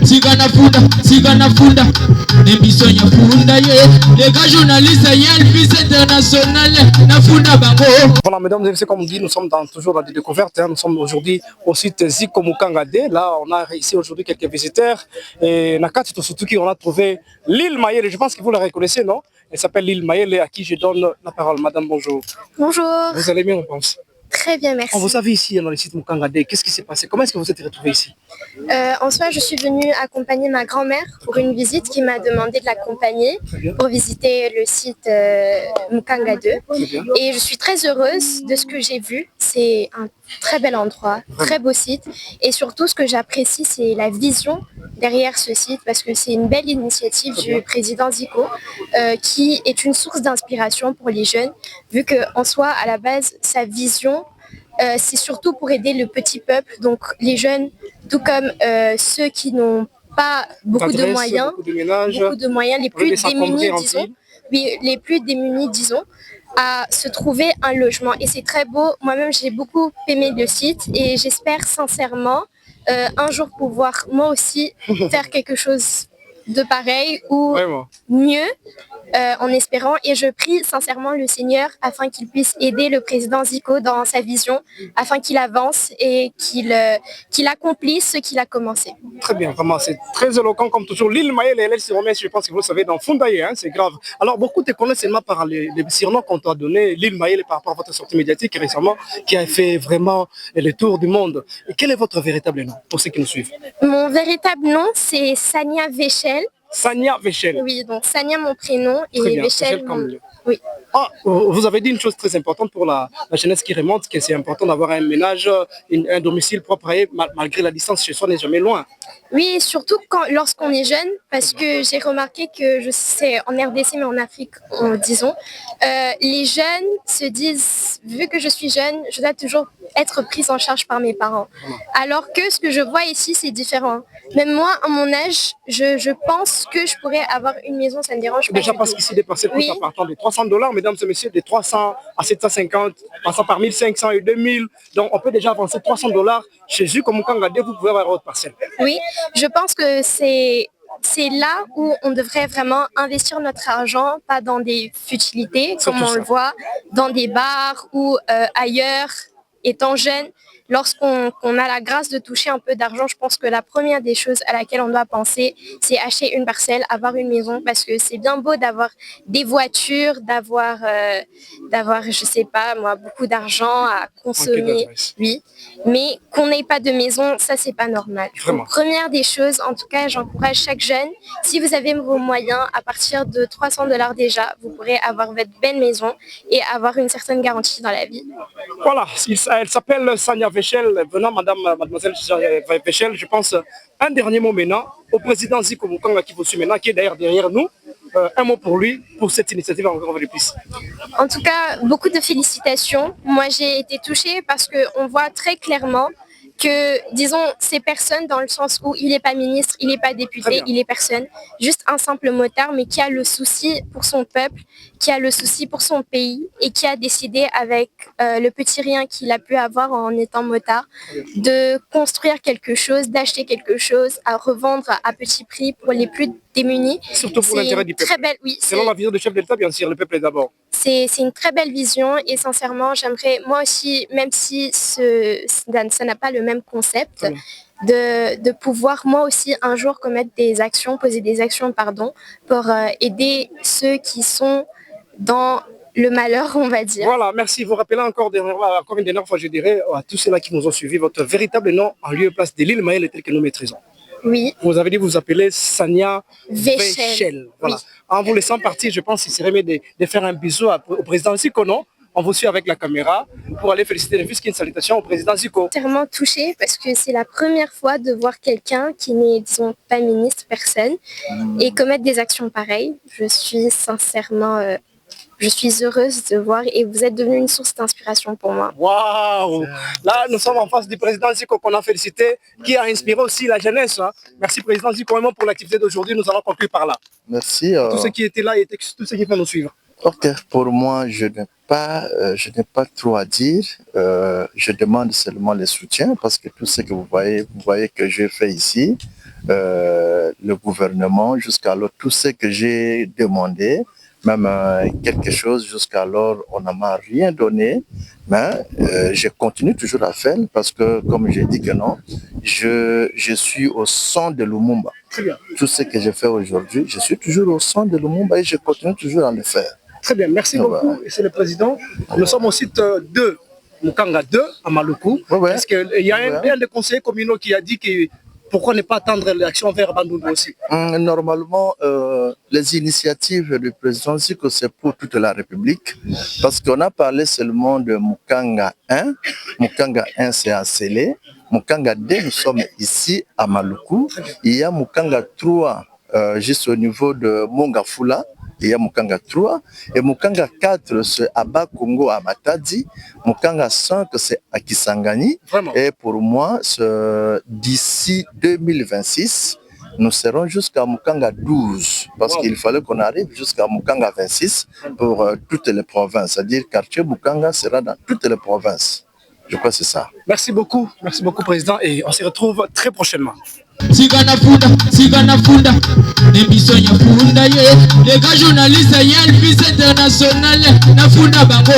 sigana funda Nemiso ya funda ye les gars journalistes yel vis international na funda bango. Voilà mesdames et messieurs, comme on dit, nous sommes toujours dans des découvertes, hein. Nous sommes aujourd'hui au site Zico Mukangade. Là on a ici aujourd'hui quelques visiteurs et Nakati Tosutuki, on a trouvé l'île Mayele, je pense que vous la reconnaissez, non? Elle s'appelle l'île Mayele, à qui je donne la parole. Madame, bonjour. Bonjour. Vous allez bien, on pense? Très bien, merci. On vous a vu ici dans le site Mukangade. Qu'est-ce qui s'est passé? Comment est-ce que vous êtes retrouvé ici? En soi, je suis venue accompagner ma grand-mère pour une visite qui m'a demandé de l'accompagner pour visiter le site Mukanga 2. Et je suis très heureuse de ce que j'ai vu. C'est un très bel endroit, très beau site. Et surtout, ce que j'apprécie, c'est la vision derrière ce site parce que c'est une belle initiative du président Zico qui est une source d'inspiration pour les jeunes vu qu'en soi, à la base, sa vision, c'est surtout pour aider le petit peuple, donc les jeunes, tout comme ceux qui n'ont pas beaucoup de moyens, les plus démunis, disons, oui, les plus démunis, disons, à se trouver un logement. Et c'est très beau. Moi-même, j'ai beaucoup aimé le site et j'espère sincèrement un jour pouvoir moi aussi faire quelque chose de pareil ou mieux en espérant, et je prie sincèrement le Seigneur afin qu'il puisse aider le président Zico dans sa vision, afin qu'il avance et qu'il accomplisse ce qu'il a commencé. Très bien, vraiment, c'est très éloquent comme toujours. L'île Mayele, elle se remet, je pense que vous le savez, dans Fundaye, hein, c'est grave. Alors, beaucoup te connaissent seulement par les surnoms qu'on t'a donné, l'île Mayele, par rapport à votre sortie médiatique récemment, qui a fait vraiment le tour du monde. Et quel est votre véritable nom, pour ceux qui nous suivent? Mon véritable nom, c'est Sania Vechel. Sania Vechel. Oui, donc Sania mon prénom et Vechel mon... Oui. Ah, vous avez dit une chose très importante pour la jeunesse qui remonte, que c'est important d'avoir un ménage, un domicile propre, malgré la distance chez soi n'est jamais loin. Oui, surtout lorsqu'on est jeune, parce que j'ai remarqué que, je sais, en RDC, mais en Afrique, disons, les jeunes se disent, vu que je suis jeune, je dois toujours être prise en charge par mes parents. Alors que ce que je vois ici, c'est différent. Même moi, à mon âge, je pense que je pourrais avoir une maison, ça ne me dérange pas. Déjà parce qu'ici, dépassé le prix à partir de $300, mesdames et messieurs, de 300 à 750, passant par 1500 et 2000. Donc, on peut déjà avancer $300 chez eux, comme Mukangade, vous pouvez avoir votre parcelle. Oui, je pense que c'est là où on devrait vraiment investir notre argent, pas dans des futilités, comme on le voit, dans des bars ou ailleurs, étant jeune. Lorsqu'on a la grâce de toucher un peu d'argent, je pense que la première des choses à laquelle on doit penser, c'est acheter une parcelle, avoir une maison, parce que c'est bien beau d'avoir des voitures, d'avoir, je sais pas moi, beaucoup d'argent à consommer, oui, mais qu'on n'ait pas de maison, ça c'est pas normal. Donc, première des choses, en tout cas, j'encourage chaque jeune, si vous avez vos moyens, à partir de $300 déjà, vous pourrez avoir votre belle maison et avoir une certaine garantie dans la vie. Voilà, elle s'appelle Sania Vechel. Venant, mademoiselle Vechel, je pense, un dernier mot maintenant au président Zico Mukanga qui vous suit maintenant, qui est d'ailleurs derrière nous. Un mot pour lui, pour cette initiative encore plus. En tout cas, beaucoup de félicitations. Moi, j'ai été touchée parce qu'on voit très clairement que, disons, ces personnes, dans le sens où il n'est pas ministre, il n'est pas député, il est personne, juste un simple motard, mais qui a le souci pour son peuple, qui a le souci pour son pays et qui a décidé, avec le petit rien qu'il a pu avoir en étant motard, de construire quelque chose, d'acheter quelque chose, à revendre à petit prix pour les plus démunis. Surtout pour l'intérêt du peuple. Très belle, oui, selon la vision du chef de l'État, bien sûr, le peuple est d'abord. C'est une très belle vision et sincèrement, j'aimerais, moi aussi, même si ça n'a pas le même concept, de pouvoir moi aussi un jour poser des actions, pour aider ceux qui sont dans le malheur, on va dire. Voilà, merci. Vous rappelez encore une dernière fois, je dirais, à tous ceux-là qui nous ont suivis, votre véritable nom en lieu et place de l'île Mayele tel que nous maîtrisons. Oui. Vous avez dit vous appelez Sania Vechel. Voilà. Oui. En vous laissant partir, je pense qu'il serait mieux de faire un bisou au président Zico, non? On vous suit avec la caméra pour aller féliciter le fils, une salutation au président Zico. Je suis tellement touchée parce que c'est la première fois de voir quelqu'un qui n'est, disons, pas ministre, personne, et commettre des actions pareilles. Je suis sincèrement... je suis heureuse de voir et vous êtes devenu une source d'inspiration pour moi. Waouh! Là, nous sommes en face du président Zico qu'on a félicité, qui a inspiré aussi la jeunesse. Hein. Merci président Zico pour l'activité d'aujourd'hui. Nous allons conclure par là. Merci. Tous ceux qui étaient là et tous ceux qui vont nous suivre. Ok, pour moi, je n'ai pas trop à dire. Je demande seulement le soutien parce que tout ce que vous voyez que j'ai fait ici, le gouvernement, jusqu'alors, tout ce que j'ai demandé, même quelque chose, jusqu'alors, on n'a m'a rien donné. Mais je continue toujours à faire parce que, comme j'ai dit que non, je suis au centre de Lumumba. Très bien. Tout ce que je fais aujourd'hui, je suis toujours au centre de Lumumba et je continue toujours à le faire. Très bien, merci beaucoup, Monsieur le Président. Nous sommes au site de Mukanga 2 à Maluku. Est-ce qu'il y a un des conseillers communaux qui a dit que pourquoi ne pas attendre l'action vers Bandundu aussi? Normalement, les initiatives du président, c'est que c'est pour toute la République, parce qu'on a parlé seulement de Mukanga 1. Mukanga 1, c'est à Sélé. Mukanga 2, nous sommes ici à Maluku. Il y a Mukanga 3, juste au niveau de Mongafula. Il y a Mukanga 3 et Mukanga 4 c'est à Bakongo à Matadi, Mukanga 5 c'est à Kisangani. Vraiment? Et pour moi d'ici 2026 nous serons jusqu'à Mukanga 12 parce qu'il fallait qu'on arrive jusqu'à Mukanga 26 pour toutes les provinces, c'est-à-dire quartier Mukanga sera dans toutes les provinces. Je crois que c'est ça. Merci beaucoup Président, et on se retrouve très prochainement. Sigana funda, émission ya funda ye, les gars journalistes ya Elvis International, na funda bango.